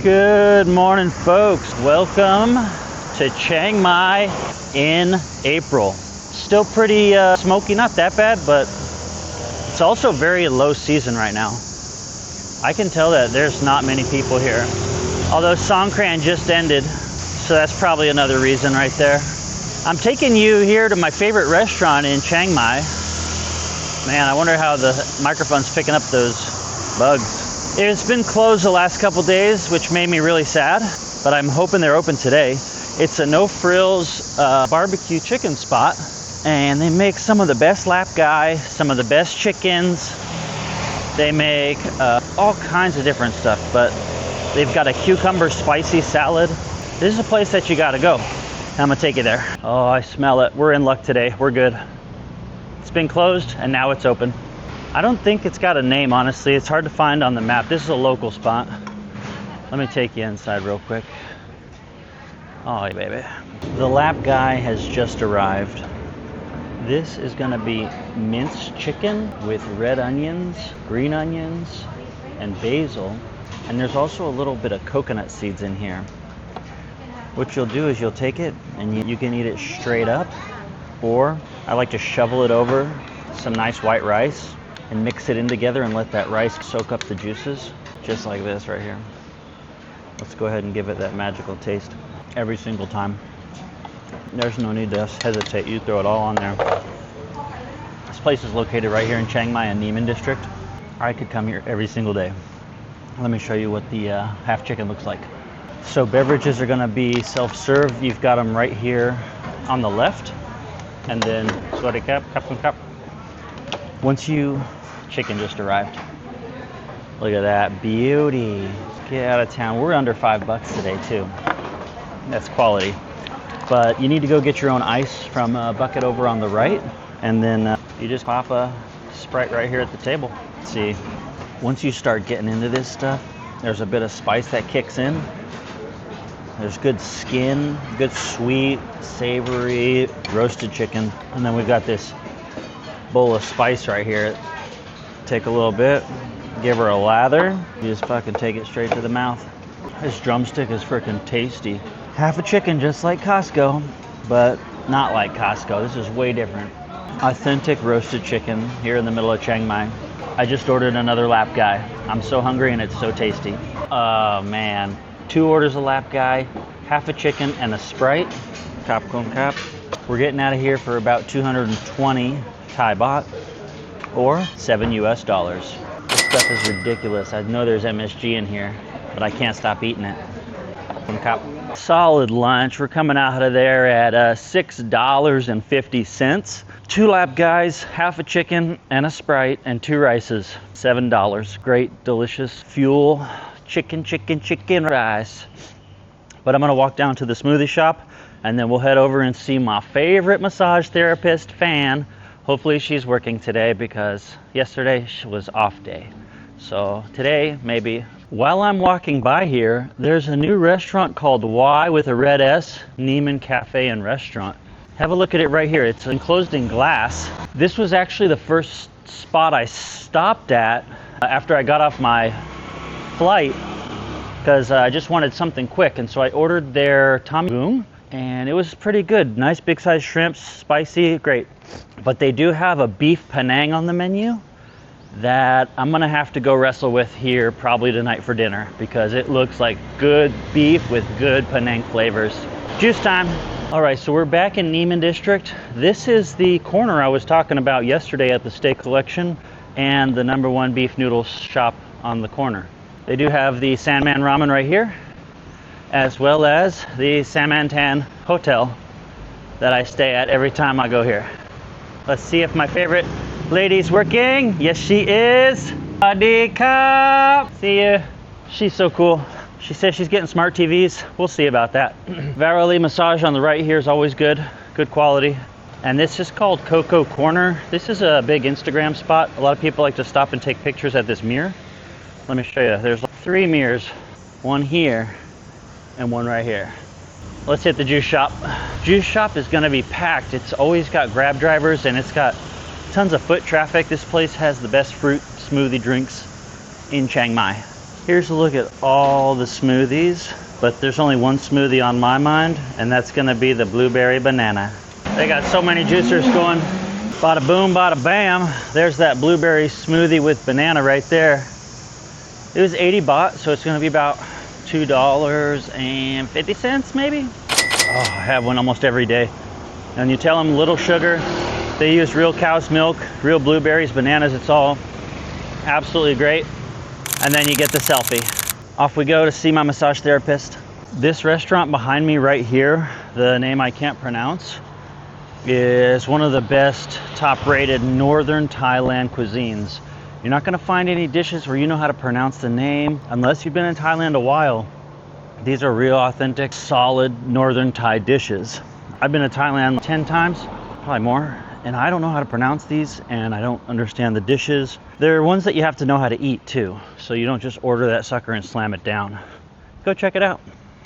Good morning, folks. Welcome to Chiang Mai in April. Still pretty smoky, not that bad, but it's also very low season right now. I can tell that there's not many people here. Although Songkran just ended, so that's probably another reason right there. I'm taking you here to my favorite restaurant in Chiang Mai. Man, I wonder how the microphone's picking up those bugs. It's been closed the last couple days, which made me really sad, but I'm hoping they're open today. It's a no-frills barbecue chicken spot, and they make some of the best Laab Gai, some of the best chickens. They make all kinds of different stuff, but they've got a cucumber spicy salad. This is a place that you gotta go. I'm gonna take you there. Oh, I smell it. We're in luck today. We're good. It's been closed, and now it's open. I don't think it's got a name, honestly. It's hard to find on the map. This is a local spot. Let me take you inside real quick. Oh, yeah, baby. The Laab Gai has just arrived. This is gonna be minced chicken with red onions, green onions, and basil. And there's also a little bit of coconut seeds in here. What you'll do is you'll take it and you can eat it straight up, or I like to shovel it over some nice white rice and mix it in together and let that rice soak up the juices, just like this right here. Let's go ahead and give it that magical taste every single time. There's no need to hesitate. You throw it all on there. This place is located right here in Chiang Mai in Nimman District. I could come here every single day. Let me show you what the half chicken looks like. So beverages are gonna be self-serve. You've got them right here on the left. And then, sorry, cup. Once chicken just arrived. Look at that beauty. Get out of town. We're under $5 today too. That's quality. But you need to go get your own ice from a bucket over on the right. And then you just pop a Sprite right here at the table. See, once you start getting into this stuff, there's a bit of spice that kicks in. There's good skin, good sweet, savory, roasted chicken. And then we've got this bowl of spice right here. Take a little bit, give her a lather. You just fucking take it straight to the mouth. This drumstick is freaking tasty. Half a chicken just like Costco, but not like Costco. This is way different. Authentic roasted chicken here in the middle of Chiang Mai. I just ordered another Laab Gai. I'm so hungry and it's so tasty. Oh man. 2 orders of Laab Gai, half a chicken and a Sprite. Kap kong kap. We're getting out of here for about 220 Thai baht or $7 US. This stuff is ridiculous. I know there's MSG in here, but I can't stop eating it. Solid lunch. We're coming out of there at $6.50. 2 Laab Gais, half a chicken and a Sprite, and 2 rices. $7. Great, delicious fuel. Chicken rice. But I'm gonna walk down to the smoothie shop and then we'll head over and see my favorite massage therapist, Fan. Hopefully she's working today because yesterday was off day. So today, maybe. While I'm walking by here, there's a new restaurant called Y with a red S, Nimman Cafe and Restaurant. Have a look at it right here. It's enclosed in glass. This was actually the first spot I stopped at after I got off my flight because I just wanted something quick, and so I ordered their tom yum and it was pretty good. Nice big size shrimps, spicy, great. But they do have a beef Penang on the menu that I'm gonna have to go wrestle with here probably tonight for dinner because it looks like good beef with good Penang flavors. Juice time. All right, so we're back in Nimman District. This is the corner I was talking about yesterday at the steak collection and the #1 beef noodle shop on the corner. They do have the Sandman Ramen right here, as well as the Samantan Hotel that I stay at every time I go here. Let's see if my favorite lady's working. Yes, she is. Sawasdee krap. See you. She's so cool. She says she's getting smart TVs. We'll see about that. Varoli massage on the right here is always good. Good quality. And this is called Coco Corner. This is a big Instagram spot. A lot of people like to stop and take pictures at this mirror. Let me show you. There's 3 mirrors. One here and one right here. Let's hit the juice shop. Juice shop is gonna be packed. It's always got grab drivers and it's got tons of foot traffic. This place has the best fruit smoothie drinks in Chiang Mai. Here's a look at all the smoothies, but there's only one smoothie on my mind, and that's gonna be the blueberry banana. They got so many juicers going. Bada boom, bada bam. There's that blueberry smoothie with banana right there. It was 80 baht, so it's gonna be about $2.50 maybe. Oh, I have one almost every day. And you tell them little sugar. They use real cow's milk, real blueberries, bananas. It's all absolutely great. And then you get the selfie. Off we go to see my massage therapist. This restaurant behind me right here, the name I can't pronounce, is one of the best top-rated Northern Thailand cuisines. You're not going to find any dishes where you know how to pronounce the name unless you've been in Thailand a while. These are real authentic, solid Northern Thai dishes. I've been to Thailand 10 times, probably more, and I don't know how to pronounce these, and I don't understand the dishes. They're ones that you have to know how to eat too, so you don't just order that sucker and slam it down. Go check it out.